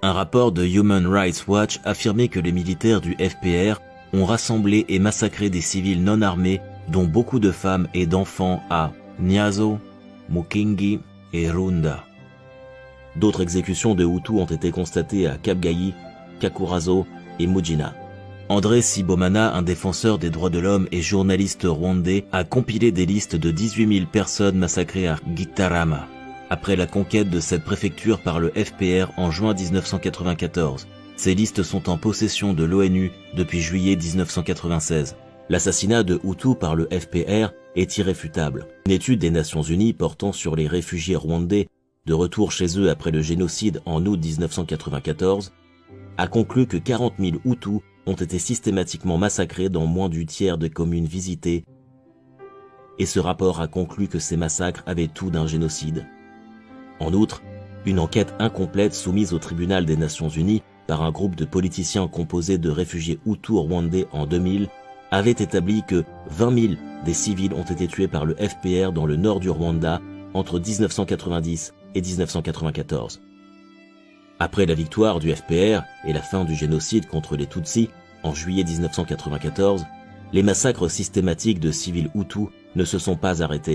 Un rapport de Human Rights Watch affirmait que les militaires du FPR ont rassemblé et massacré des civils non armés, dont beaucoup de femmes et d'enfants à Niazo, Mukingi et Runda. D'autres exécutions de Hutus ont été constatées à Kabgayi, Kakurazo et Mugina. André Sibomana, un défenseur des droits de l'homme et journaliste rwandais, a compilé des listes de 18 000 personnes massacrées à Gitarama, après la conquête de cette préfecture par le FPR en juin 1994. Ces listes sont en possession de l'ONU depuis juillet 1996. L'assassinat de Hutus par le FPR est irréfutable. Une étude des Nations Unies portant sur les réfugiés rwandais de retour chez eux après le génocide en août 1994 a conclu que 40 000 Hutus ont été systématiquement massacrés dans moins du tiers des communes visitées, et ce rapport a conclu que ces massacres avaient tout d'un génocide. En outre, une enquête incomplète soumise au tribunal des Nations Unies par un groupe de politiciens composé de réfugiés Hutus rwandais en 2000 avait établi que 20 000 des civils ont été tués par le FPR dans le nord du Rwanda entre 1990 et 1994. Après la victoire du FPR et la fin du génocide contre les Tutsis en juillet 1994, les massacres systématiques de civils Hutus ne se sont pas arrêtés.